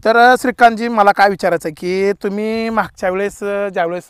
तर श्रीकांतजी मला काय विचारायचं आहे की तुम्ही मागच्या वेळेस ज्यावेळेस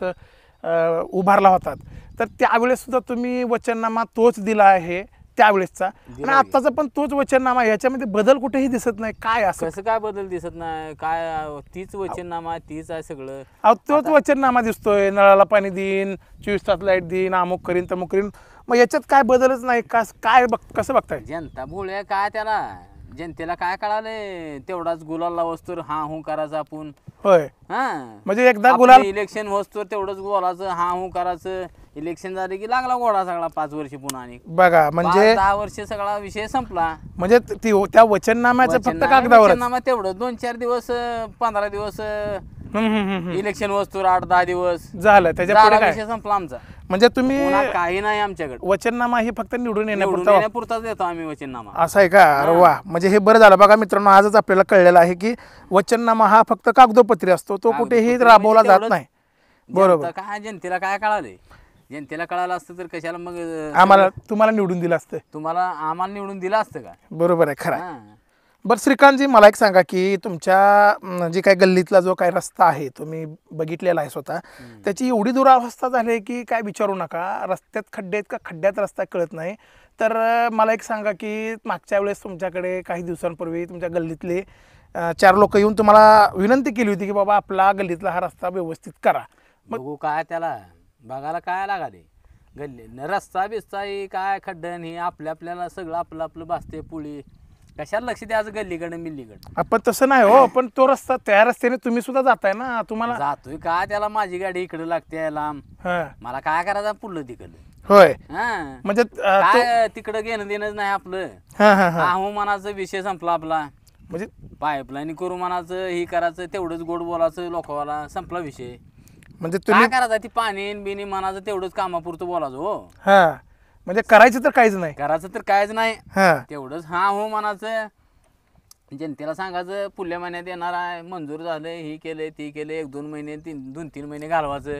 उभारला होतात तर त्यावेळेस सुद्धा तुम्ही वचननामा तोच दिला आहे त्यावेळेसचा आणि आत्ताचा पण तोच वचननामा याच्यामध्ये बदल कुठेही दिसत नाही काय असं कसं काय बदल दिसत नाही काय तीच वचननामा तीच आहे सगळं अहो तोच वचननामा दिसतोय नळाला पाणी देईन 24 तास लाईट देईन अमुक करीन तमुक करीन मग याच्यात काय बदलच नाही काय कसं बघताय जनता भोळ्या काय त्याला जनतेला काय कळालंय तेवढाच गुलाल वस्तूर हा हू करायचं आपण होय हा म्हणजे एकदा गुलाल इलेक्शन वस्तूर तेवढंच बोलायचं हा हू करायचं इलेक्शन झाले की लागला घोडा सगळा 5 वर्ष पुन्हा आणि बघा म्हणजे 10 वर्ष सगळा विषय संपला म्हणजे त्या वचननाम्याचं फक्त कागदावर वचननामा तेवढं 2-4 दिवस 15 दिवस इलेक्शन वस्तूर 8-10 दिवस झालं त्याच्या पुढे काय विषय संपला आमचा म्हणजे तुम्ही काही नाही आमच्याकडे वचननामा ही फक्त निवडून येण्यापुरताच देतो आम्ही वचननामा असं आहे का अरे वा म्हणजे हे बरं झालं बघा मित्रांनो आजच आपल्याला कळलेलं आहे की वचननामा हा फक्त कागदोपत्री असतो तो कुठेही राबवला जात नाही बरोबर काय जनतेला काय कळालंय जनतेला कळालं असतं तर कशाला मग आम्हाला तुम्हाला निवडून दिलं असतं आम्हाला निवडून दिलं असतं का बरोबर आहे खरं बरं श्रीकांतजी मला एक सांगा की तुमच्या जे काही गल्लीतला जो काही रस्ता आहे तुम्ही बघितलेला आहे स्वतः त्याची एवढी दुरावस्था झाली आहे की काय विचारू नका रस्त्यात खड्डे आहेत का खड्ड्यात रस्ता कळत नाही तर मला एक सांगा की मागच्या वेळेस तुमच्याकडे काही दिवसांपूर्वी तुमच्या गल्लीतले 4 लोक येऊन तुम्हाला विनंती केली होती की बाबा आपला गल्लीतला हा रस्ता व्यवस्थित करा मग काय त्याला बघायला काय लागाले गल्ली रस्ता बिस्ता ही काय खड्डन ही आपल्याला सगळं आपलं भासते पुळी कशाला लक्ष द्यायचं गल्लीकडे मिल्लीकडे आपण तसं नाही हो पण तो रस्ता त्या रस्त्याने तुम्ही सुद्धा जाताय ना तुम्हाला जातोय का त्याला माझी गाडी इकडे लागते लांब मला काय करायचं पुढलं तिकडं होय म्हणजे काय तिकडं घेणं देणंच नाही आपलं आहू मनाचा विषय संपला आपला म्हणजे पाईपलाईन करू मनाचं ही करायचं तेवढंच गोड बोलायचं लोकांना संपला विषय म्हणजे काय करायचं ती पाणी बिनी मनाचं तेवढंच कामापुरतं बोलायचं हो म्हणजे करायचं तर काहीच नाही तेवढंच हा हो मनाचं जनतेला सांगायचं पुढल्या महिन्यात येणार आहे मंजूर झालंय ही केलंय ती केलंय 1-2 महिने 2-3 महिने घालवायचं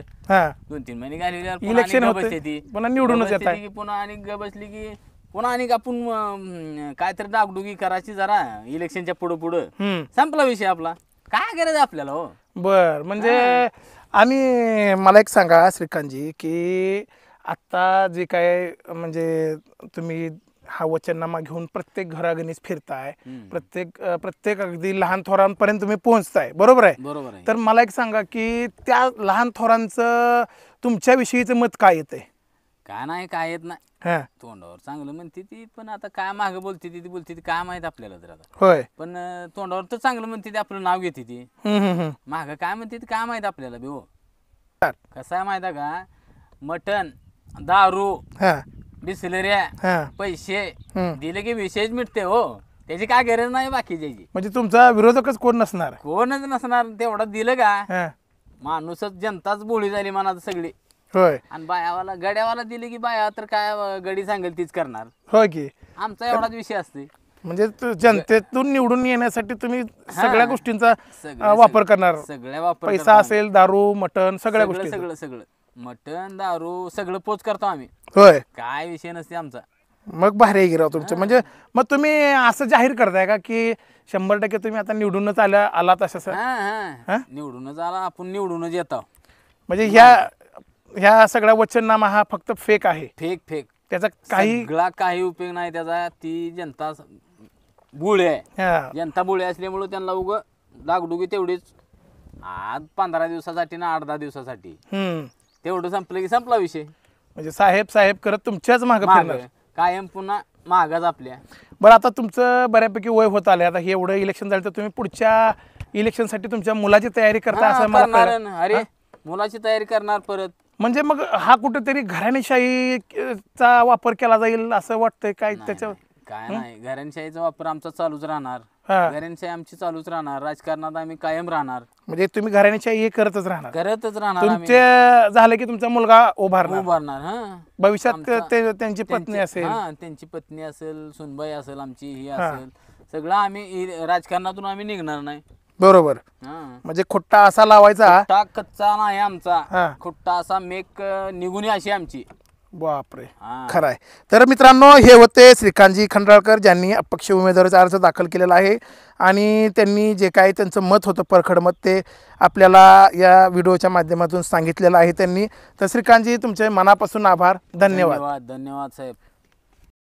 2-3 महिने घालवल्यावर इलेक्शन बसते ती पुन्हा निवडूनच पुन्हा आणि बसली की पुन्हा आणि आपण काहीतरी डागडुगी करायची जरा इलेक्शनच्या पुढं संपला विषय आपला काय करायचं आपल्याला हो बर म्हणजे आणि मला एक सांगा श्रीकांतजी की आत्ता जे काय म्हणजे तुम्ही हा वचननामा घेऊन प्रत्येक घरागणीस फिरताय प्रत्येक अगदी लहान थोरांपर्यंत तुम्ही पोहोचताय बरोबर आहे तर मला एक सांगा की त्या लहान थोरांचं तुमच्याविषयीचं मत काय येतंय काय नाही काय येत नाही तोंडावर चांगलं म्हणते ती पण आता काय मागं बोलते ती काय माहित आपल्याला तर आता होय पण तोंडावर तर चांगलं म्हणते ती आपलं नाव घेते ती मागं काय म्हणते ती काय माहित आपल्याला बी हो कसं आहे माहिती का मटण दारू बिसलऱ्या पैसे दिले की विषयच मिटते हो त्याची काय गरज नाही बाकीची म्हणजे तुमचा विरोधकच कोणच नसणार तेवढं दिलं का माणूसच जनताच बोली झाली मनात सगळी होय आणि बायावाला गड्यावाला दिले की बाया तर काय गडी सांगेल तीच करणार होय की आमचा एवढाच विषय असते म्हणजे जनतेतून निवडून येण्यासाठी तुम्ही सगळ्या गोष्टींचा वापर करणार पैसा असेल दारू मटण सगळ्या गोष्टी सगळं मटण दारू सगळं पोच करतो आम्ही होय काय विषय नसते आमचा मग भारी गिराव तुमचं म्हणजे मग तुम्ही असं जाहीर करताय का की 100% तुम्ही आता निवडूनच आलात असं निवडूनच आला आपण निवडूनच येतो म्हणजे ह्या सगळ्या वचननामा हा फक्त फेक आहे फेक त्याचा काही उपयोग नाही त्याचा ती जनता बुळे आहे जनता बुळे असल्यामुळे त्यांना उग डागडुगी तेवढीच आज 15 दिवसासाठी ना 8-10 दिवसासाठी तेवढं संपलं की संपला विषय म्हणजे साहेब करत तुमच्याच मागे कायम पुन्हा मागच आपल्या बरं आता तुमचं बऱ्यापैकी वय होत आलंय आता हे एवढं इलेक्शन झालं तर तुम्ही पुढच्या इलेक्शनसाठी तुमच्या मुलाची तयारी करता असं मला अरे मुलाची तयारी करणार परत म्हणजे मग हा कुठेतरी घराणेशाहीचा वापर केला जाईल असं वाटतंय काय त्याच्यावर काय नाही घराणेशाहीचा वापर आमचा चालूच राहणार घराणेशाही आमची चालूच राहणार राजकारणात आम्ही कायम राहणार म्हणजे तुम्ही घराणेशाही हे करतच राहणार तुमचे झालं की तुमचा मुलगा उभारणार भविष्यात त्यांची पत्नी असेल सुनबाई असेल आमची ही असेल सगळं आम्ही राजकारणातून आम्ही निघणार नाही बरोबर म्हणजे खुट्टा असा लावायचा कच्चा नाही आमचा खुट्टा असा मेक निघून अशी आमची बापरे, हा. खरं आहे. तर मित्रांनो, हे होते श्रीकांतजी खंडाळकर, ज्यांनी अपक्ष उमेदवारीचा अर्ज दाखल केलेला आहे आणि त्यांनी जे काही त्यांचं मत होतं, परखड मत, ते आपल्याला या व्हिडिओच्या माध्यमातून सांगितलेलं आहे त्यांनी. तर श्रीकांतजी, तुमचे मनापासून आभार. धन्यवाद. धन्यवाद साहेब.